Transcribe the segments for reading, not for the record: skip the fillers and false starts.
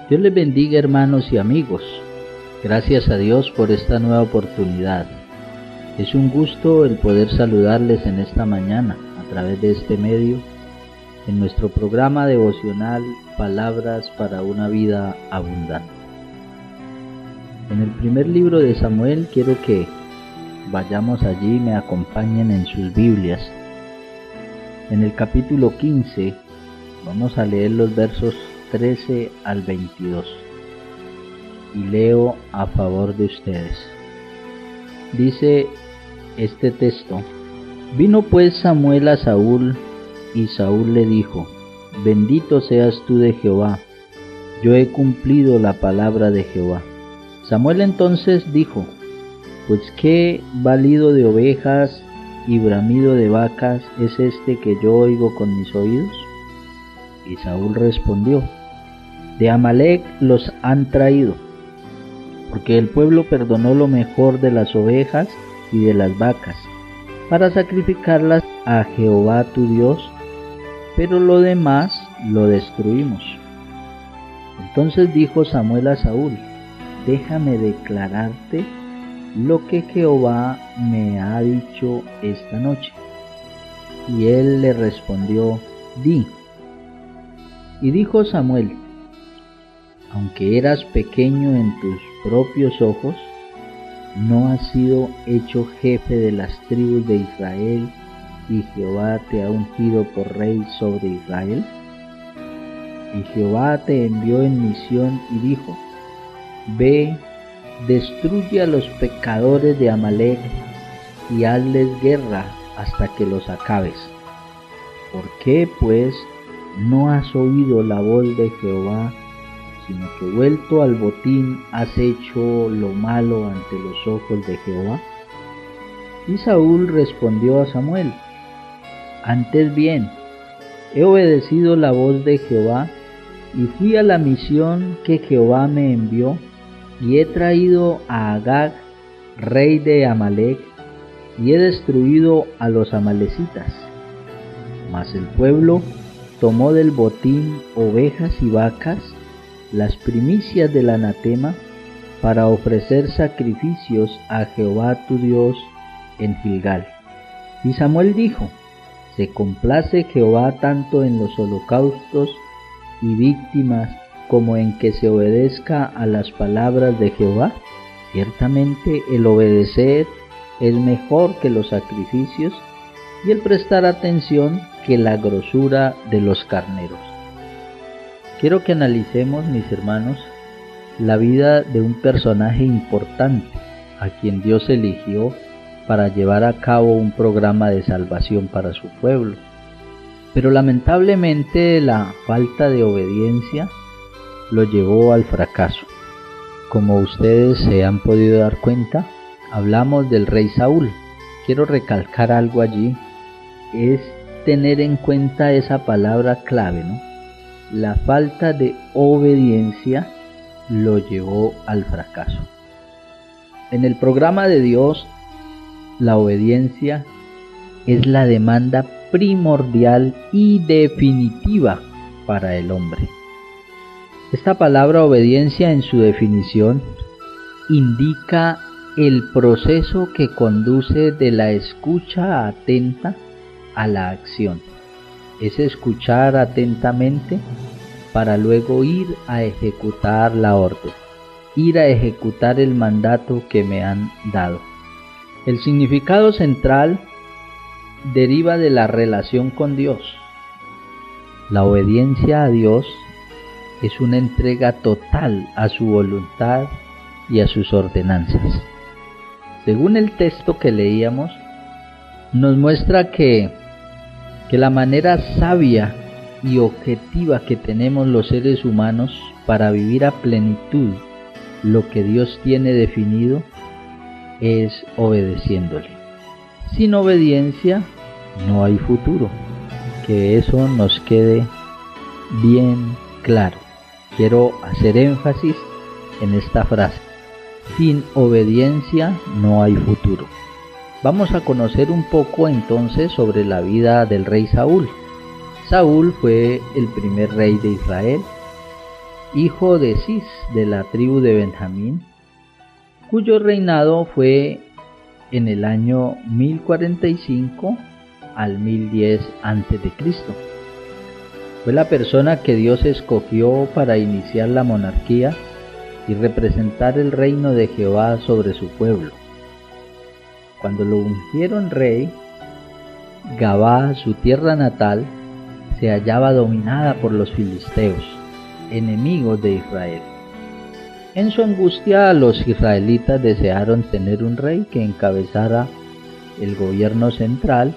Dios les bendiga, hermanos y amigos. Gracias a Dios por esta nueva oportunidad. Es un gusto el poder saludarles en esta mañana a través de este medio en nuestro programa devocional Palabras para una vida abundante. En el primer libro de Samuel quiero que vayamos allí y me acompañen en sus Biblias. En el capítulo 15 vamos a leer los versos 13 al 22 y leo a favor de ustedes. Dice este texto: Vino pues Samuel a Saúl, y Saúl le dijo: Bendito seas tú de Jehová, yo he cumplido la palabra de Jehová. Samuel entonces dijo: Pues qué balido de ovejas y bramido de vacas es este que yo oigo con mis oídos. Y Saúl respondió: De Amalec los han traído, porque el pueblo perdonó lo mejor de las ovejas y de las vacas, para sacrificarlas a Jehová tu Dios, pero lo demás lo destruimos. Entonces dijo Samuel a Saúl: Déjame declararte lo que Jehová me ha dicho esta noche. Y él le respondió: Di. Y dijo Samuel: Aunque eras pequeño en tus propios ojos, ¿no has sido hecho jefe de las tribus de Israel, y Jehová te ha ungido por rey sobre Israel? Y Jehová te envió en misión y dijo: Ve, destruye a los pecadores de Amalec y hazles guerra hasta que los acabes. ¿Por qué, pues, no has oído la voz de Jehová, sino que vuelto al botín has hecho lo malo ante los ojos de Jehová? Y Saúl respondió a Samuel: Antes bien, he obedecido la voz de Jehová, y fui a la misión que Jehová me envió, y he traído a Agag, rey de Amalec, y he destruido a los amalecitas. Mas el pueblo tomó del botín ovejas y vacas, las primicias del anatema, para ofrecer sacrificios a Jehová tu Dios en Gilgal. Y Samuel dijo: ¿Se complace Jehová tanto en los holocaustos y víctimas como en que se obedezca a las palabras de Jehová? Ciertamente el obedecer es mejor que los sacrificios, y el prestar atención que la grosura de los carneros. Quiero que analicemos, mis hermanos, la vida de un personaje importante a quien Dios eligió para llevar a cabo un programa de salvación para su pueblo. Pero lamentablemente la falta de obediencia lo llevó al fracaso. Como ustedes se han podido dar cuenta, hablamos del rey Saúl. Quiero recalcar algo allí, es tener en cuenta esa palabra clave, ¿no? La falta de obediencia lo llevó al fracaso. En el programa de Dios, la obediencia es la demanda primordial y definitiva para el hombre. Esta palabra obediencia, en su definición, indica el proceso que conduce de la escucha atenta a la acción. Es escuchar atentamente para luego ir a ejecutar la orden, ir a ejecutar el mandato que me han dado. El significado central deriva de la relación con Dios. La obediencia a Dios es una entrega total a su voluntad y a sus ordenanzas. Según el texto que leíamos, nos muestra que la manera sabia y objetiva que tenemos los seres humanos para vivir a plenitud lo que Dios tiene definido es obedeciéndole. Sin obediencia no hay futuro. Que eso nos quede bien claro. Quiero hacer énfasis en esta frase: sin obediencia no hay futuro. Vamos a conocer un poco entonces sobre la vida del rey Saúl. Saúl fue el primer rey de Israel hijo de Cis, de la tribu de Benjamín, cuyo reinado fue en el año 1045 al 1010 a.C. Fue la persona que Dios escogió para iniciar la monarquía y representar el reino de Jehová sobre su pueblo. Cuando lo ungieron rey, Gabá, su tierra natal, se hallaba dominada por los filisteos, enemigos de Israel. En su angustia, los israelitas desearon tener un rey que encabezara el gobierno central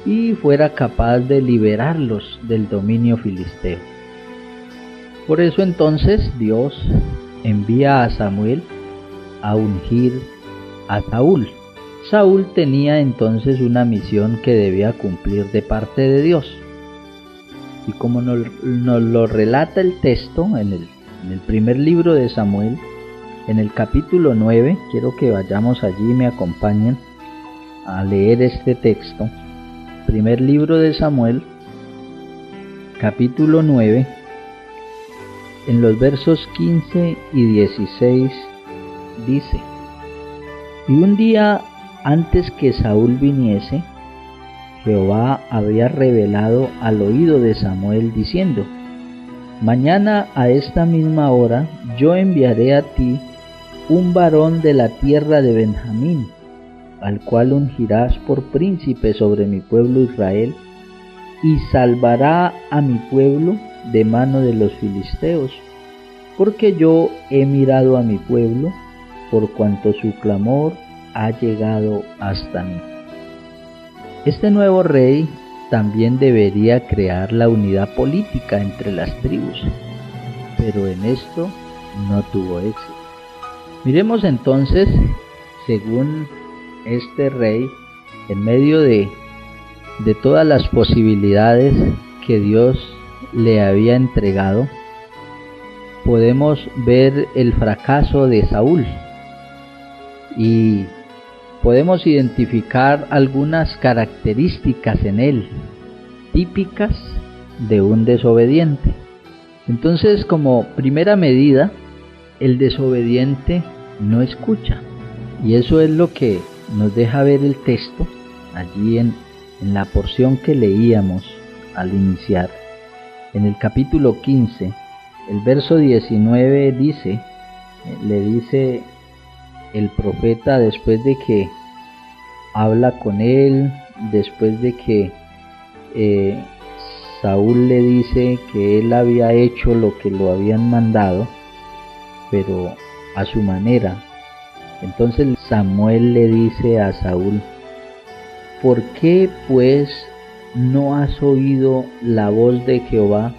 y fuera capaz de liberarlos del dominio filisteo. Por eso entonces Dios envía a Samuel a ungir a Saúl. Saúl tenía entonces una misión que debía cumplir de parte de Dios. Y como nos lo relata el texto en el primer libro de Samuel, en el capítulo 9, quiero que vayamos allí y me acompañen a leer este texto. Primer libro de Samuel, capítulo 9, en los versos 15 y 16 dice: Y un día antes que Saúl viniese, Jehová había revelado al oído de Samuel diciendo: Mañana a esta misma hora yo enviaré a ti un varón de la tierra de Benjamín, al cual ungirás por príncipe sobre mi pueblo Israel, y salvará a mi pueblo de mano de los filisteos, porque yo he mirado a mi pueblo, por cuanto su clamor ha llegado hasta mí. Este nuevo rey también debería crear la unidad política entre las tribus, pero en esto no tuvo éxito. Miremos entonces, según este rey, en medio de todas las posibilidades que Dios le había entregado, podemos ver el fracaso de Saúl y podemos identificar algunas características en él, típicas de un desobediente. Entonces, como primera medida, el desobediente no escucha. Y eso es lo que nos deja ver el texto allí en la porción que leíamos al iniciar. En el capítulo 15, el verso 19 dice, le dice el profeta, después de que habla con él, después de que Saúl le dice que él había hecho lo que lo habían mandado, pero a su manera. Entonces Samuel le dice a Saúl: ¿por qué pues no has oído la voz de Jehová,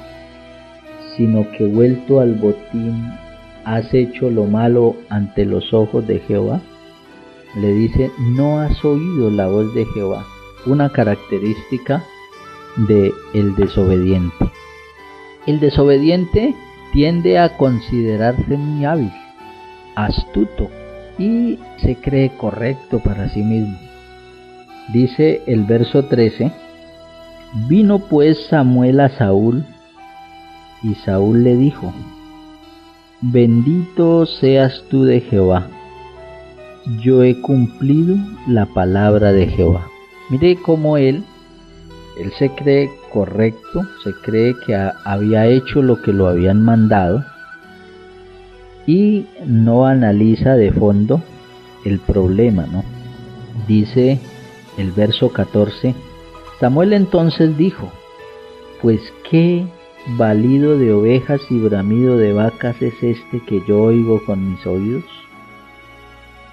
sino que vuelto al botín has hecho lo malo ante los ojos de Jehová? Le dice: no has oído la voz de Jehová, una característica de el desobediente. El desobediente tiende a considerarse muy hábil, astuto, y se cree correcto para sí mismo. Dice el verso 13: vino pues Samuel a Saúl, y Saúl le dijo: bendito seas tú de Jehová, yo he cumplido la palabra de Jehová. Mire cómo él se cree correcto, se cree que había hecho lo que lo habían mandado y no analiza de fondo el problema, ¿no? Dice el verso 14: Samuel entonces dijo: pues qué balido de ovejas y bramido de vacas es este que yo oigo con mis oídos.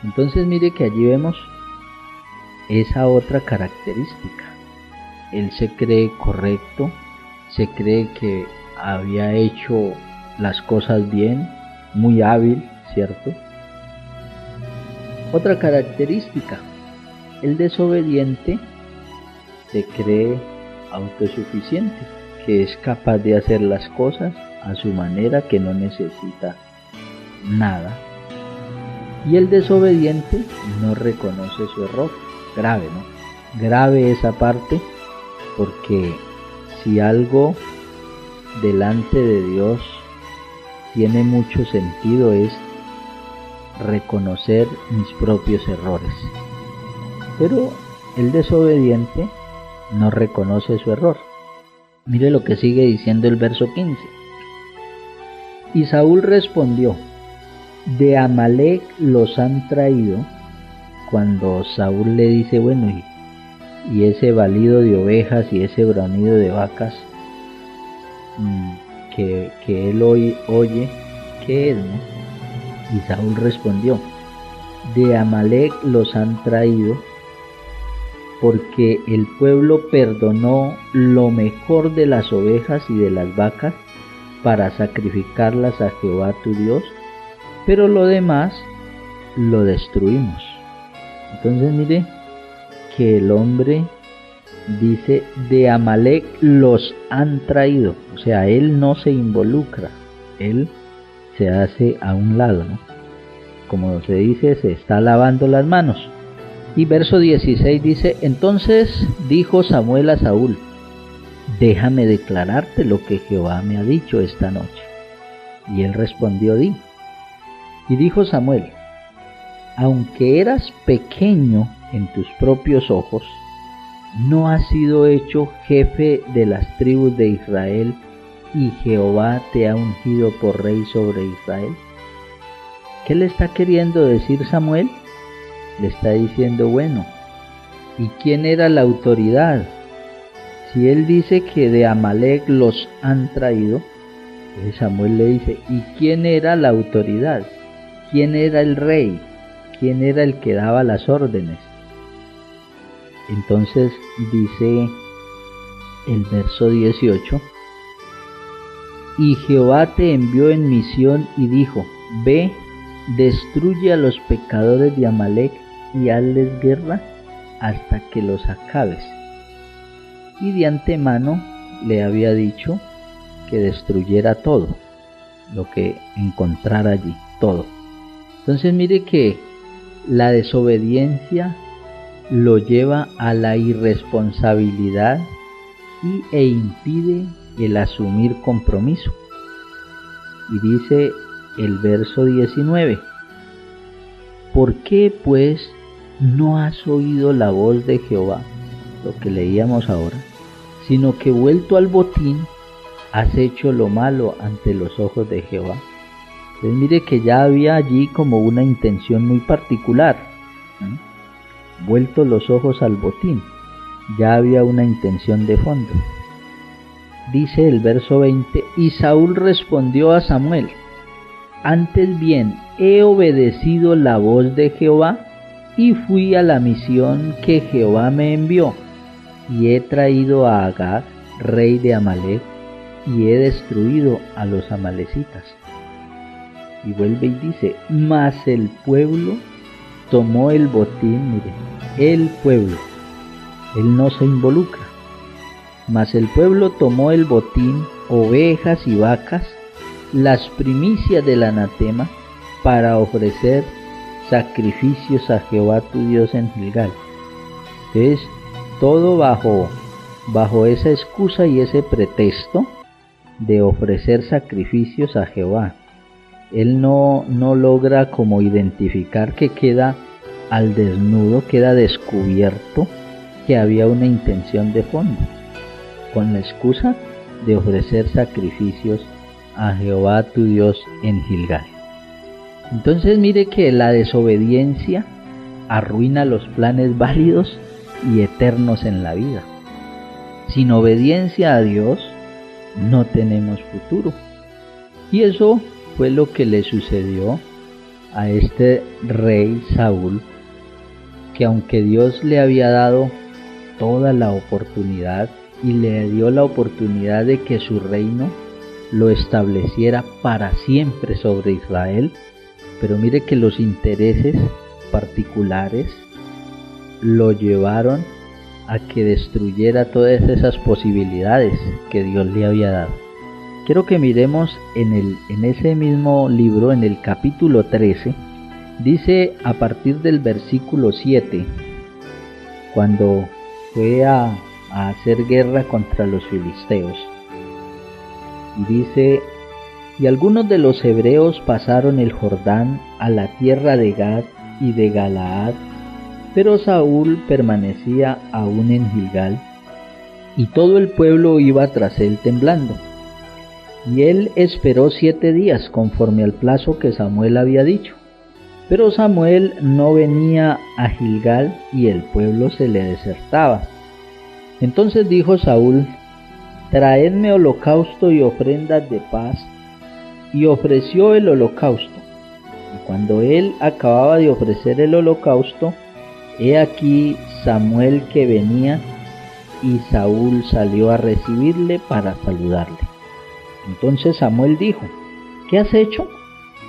Entonces mire que allí vemos esa otra característica. Él se cree correcto, se cree que había hecho las cosas bien, muy hábil, ¿cierto? Otra característica: el desobediente se cree autosuficiente, que es capaz de hacer las cosas a su manera, que no necesita nada. Y el desobediente no reconoce su error. Grave, ¿no? Grave esa parte, porque si algo delante de Dios tiene mucho sentido es reconocer mis propios errores. Pero el desobediente no reconoce su error. Mire lo que sigue diciendo el verso 15. Y Saúl respondió: de Amalec los han traído. Cuando Saúl le dice, bueno, y ese balido de ovejas y ese bramido de vacas que él oye, ¿qué es, no? Y Saúl respondió: de Amalec los han traído, porque el pueblo perdonó lo mejor de las ovejas y de las vacas para sacrificarlas a Jehová tu Dios, pero lo demás lo destruimos. Entonces mire que el hombre dice: de Amalec los han traído, o sea, él no se involucra, él se hace a un lado, ¿no? Como se dice, se está lavando las manos. Y verso 16 dice: entonces dijo Samuel a Saúl: déjame declararte lo que Jehová me ha dicho esta noche. Y él respondió: di. Y dijo Samuel: aunque eras pequeño en tus propios ojos, no has sido hecho jefe de las tribus de Israel, y Jehová te ha ungido por rey sobre Israel. ¿Qué le está queriendo decir Samuel? Le está diciendo, bueno, ¿y quién era la autoridad? Si él dice que de Amalec los han traído, entonces Samuel le dice, ¿y quién era la autoridad? ¿Quién era el rey? ¿Quién era el que daba las órdenes? Entonces dice el verso 18: y Jehová te envió en misión y dijo: ve, destruye a los pecadores de Amalec y hazles guerra hasta que los acabes. Y de antemano le había dicho que destruyera todo lo que encontrara allí, todo. Entonces mire que la desobediencia lo lleva a la irresponsabilidad e impide el asumir compromiso. Y dice el verso 19: ¿por qué pues no has oído la voz de Jehová, lo que leíamos ahora, sino que vuelto al botín has hecho lo malo ante los ojos de Jehová? Entonces mire que ya había allí como una intención muy particular, vuelto los ojos al botín, ya había una intención de fondo. Dice el verso 20: y Saúl respondió a Samuel: antes bien he obedecido la voz de Jehová y fui a la misión que Jehová me envió, y he traído a Agag, rey de Amalec, y he destruido a los amalecitas. Y vuelve y dice: mas el pueblo tomó el botín. Mire, el pueblo, él no se involucra, mas el pueblo tomó el botín, ovejas y vacas, las primicias del anatema, para ofrecer sacrificios a Jehová tu Dios en Gilgal. Entonces, todo bajo esa excusa y ese pretexto de ofrecer sacrificios a Jehová. Él no logra como identificar que queda al desnudo, queda descubierto que había una intención de fondo, con la excusa de ofrecer sacrificios a Jehová tu Dios en Gilgal. Entonces mire que la desobediencia arruina los planes válidos y eternos en la vida. Sin obediencia a Dios no tenemos futuro. Y eso fue lo que le sucedió a este rey Saúl, que aunque Dios le había dado toda la oportunidad y le dio la oportunidad de que su reino lo estableciera para siempre sobre Israel, pero mire que los intereses particulares lo llevaron a que destruyera todas esas posibilidades que Dios le había dado. Quiero que miremos en ese mismo libro, en el capítulo 13, dice a partir del versículo 7, cuando fue a hacer guerra contra los filisteos, y dice Y algunos de los hebreos pasaron el Jordán a la tierra de Gad y de Galaad, pero Saúl permanecía aún en Gilgal, y todo el pueblo iba tras él temblando. Y él esperó 7 días conforme al plazo que Samuel había dicho. Pero Samuel no venía a Gilgal y el pueblo se le desertaba. Entonces dijo Saúl: traedme holocausto y ofrendas de paz. Y ofreció el holocausto. Y cuando él acababa de ofrecer el holocausto, he aquí Samuel que venía, y Saúl salió a recibirle para saludarle. Entonces Samuel dijo: ¿qué has hecho?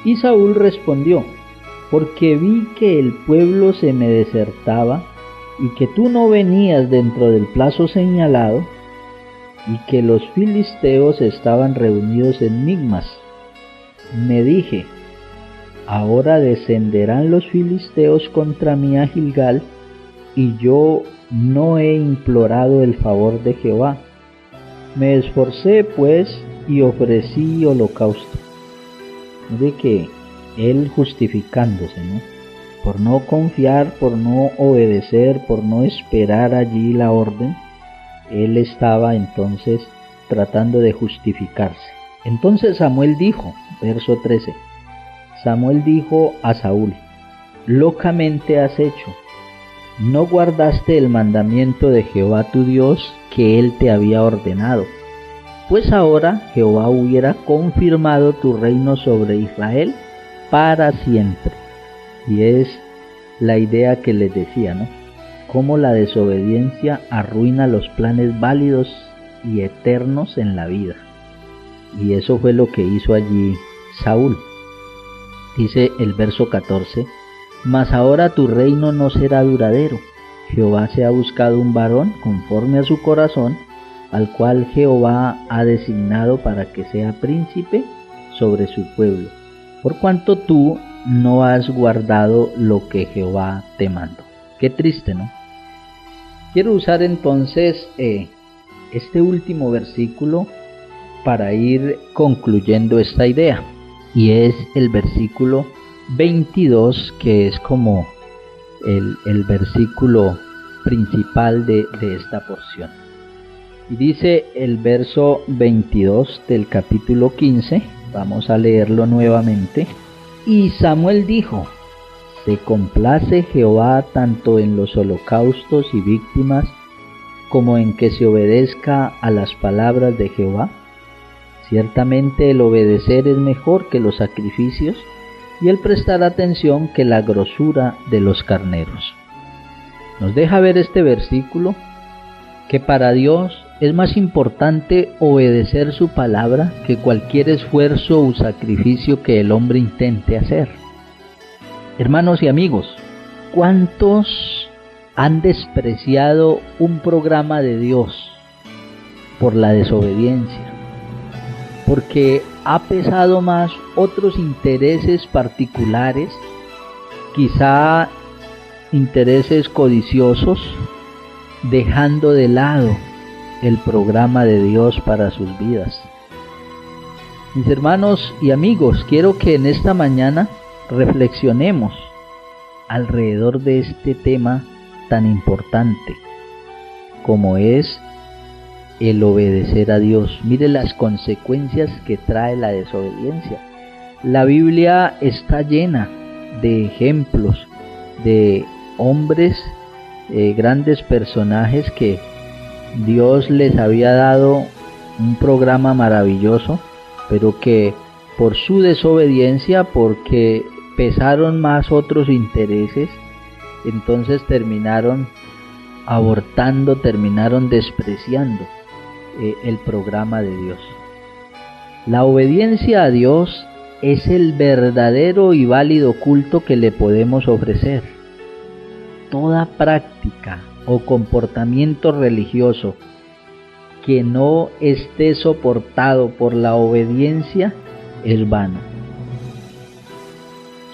Y Saúl respondió: porque vi que el pueblo se me desertaba, y que tú no venías dentro del plazo señalado, y que los filisteos estaban reunidos en Migmas. Me dije: ahora descenderán los filisteos contra mí a Gilgal, y yo no he implorado el favor de Jehová. Me esforcé pues y ofrecí holocausto. De que él justificándose, ¿no? Por no confiar, por no obedecer, por no esperar allí la orden, él estaba entonces tratando de justificarse. Entonces Samuel dijo, verso 13, Samuel dijo a Saúl: locamente has hecho, no guardaste el mandamiento de Jehová tu Dios que él te había ordenado, pues ahora Jehová hubiera confirmado tu reino sobre Israel para siempre. Y es la idea que les decía, ¿no? Cómo la desobediencia arruina los planes válidos y eternos en la vida. Y eso fue lo que hizo allí Saúl. Dice el verso 14: mas ahora tu reino no será duradero. Jehová se ha buscado un varón conforme a su corazón, al cual Jehová ha designado para que sea príncipe sobre su pueblo, por cuanto tú no has guardado lo que Jehová te mandó. Qué triste, ¿no? Quiero usar entonces este último versículo para ir concluyendo esta idea, y es el versículo 22, que es como el versículo principal de esta porción. Y dice el verso 22 del capítulo 15, vamos a leerlo nuevamente. Y Samuel dijo: se complace Jehová tanto en los holocaustos y víctimas, como en que se obedezca a las palabras de Jehová. Ciertamente el obedecer es mejor que los sacrificios, y el prestar atención que la grosura de los carneros. Nos deja ver este versículo que para Dios es más importante obedecer su palabra que cualquier esfuerzo o sacrificio que el hombre intente hacer. Hermanos y amigos, ¿cuántos han despreciado un programa de Dios por la desobediencia? Porque ha pesado más otros intereses particulares, quizá intereses codiciosos, dejando de lado el programa de Dios para sus vidas. Mis hermanos y amigos, quiero que en esta mañana reflexionemos alrededor de este tema tan importante como es el obedecer a Dios. Mire las consecuencias que trae la desobediencia. La Biblia está llena de ejemplos de hombres, grandes personajes que Dios les había dado un programa maravilloso, pero que por su desobediencia, porque pesaron más otros intereses, entonces terminaron abortando, terminaron despreciando el programa de Dios. La obediencia a Dios es el verdadero y válido culto que le podemos ofrecer. Toda práctica o comportamiento religioso que no esté soportado por la obediencia es vano.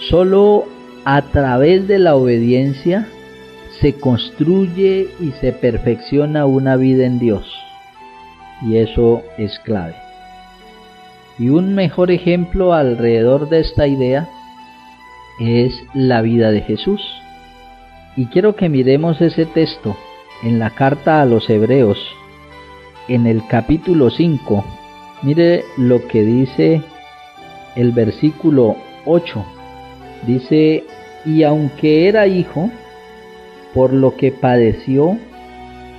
Solo a través de la obediencia se construye y se perfecciona una vida en Dios, y eso es clave. Y un mejor ejemplo alrededor de esta idea es la vida de Jesús. Y quiero que miremos ese texto en la carta a los Hebreos, en el capítulo 5. Mire lo que dice el versículo 8. Dice: y aunque era hijo, por lo que padeció,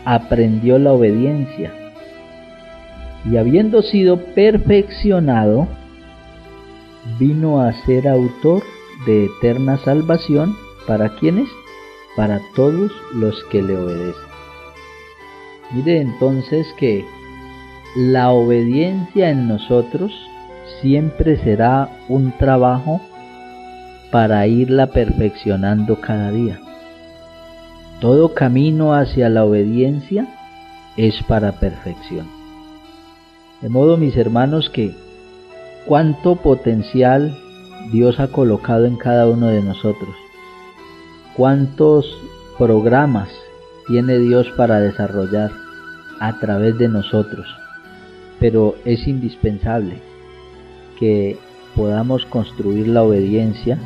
aprendió la obediencia. Y habiendo sido perfeccionado, vino a ser autor de eterna salvación. ¿Para quiénes? Para todos los que le obedecen. Mire entonces que la obediencia en nosotros siempre será un trabajo para irla perfeccionando cada día. Todo camino hacia la obediencia es para perfección. De modo, mis hermanos, que cuánto potencial Dios ha colocado en cada uno de nosotros. Cuántos programas tiene Dios para desarrollar a través de nosotros. Pero es indispensable que podamos construir la obediencia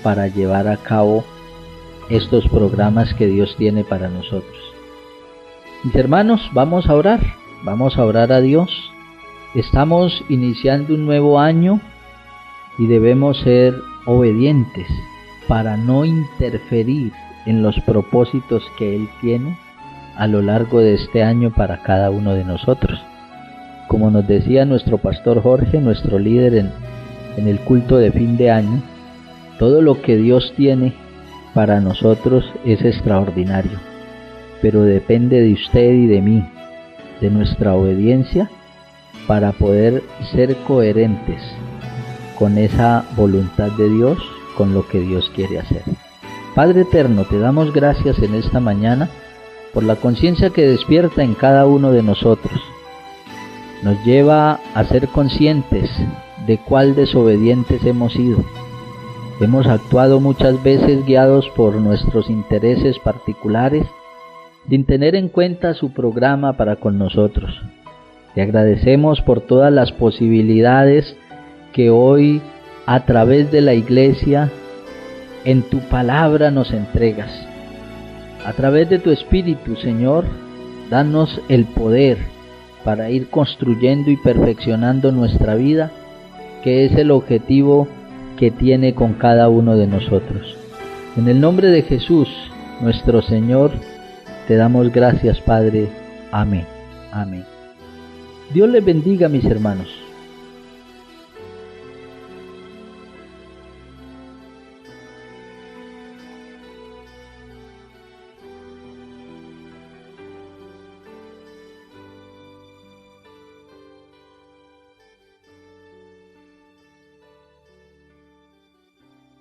para llevar a cabo estos programas que Dios tiene para nosotros. Mis hermanos, vamos a orar a Dios. Estamos iniciando un nuevo año y debemos ser obedientes para no interferir en los propósitos que Él tiene a lo largo de este año para cada uno de nosotros. Como nos decía nuestro pastor Jorge, nuestro líder en el culto de fin de año, todo lo que Dios tiene para nosotros es extraordinario, pero depende de usted y de mí, de nuestra obediencia, para poder ser coherentes con esa voluntad de Dios, con lo que Dios quiere hacer. Padre eterno, te damos gracias en esta mañana por la conciencia que despierta en cada uno de nosotros. Nos lleva a ser conscientes de cuál desobedientes hemos sido. Hemos actuado muchas veces guiados por nuestros intereses particulares, sin tener en cuenta su programa para con nosotros. Te agradecemos por todas las posibilidades que hoy, a través de la iglesia, en tu palabra nos entregas. A través de tu Espíritu, Señor, danos el poder para ir construyendo y perfeccionando nuestra vida, que es el objetivo que tiene con cada uno de nosotros. En el nombre de Jesús, nuestro Señor, te damos gracias, Padre. Amén. Amén. Dios les bendiga, mis hermanos.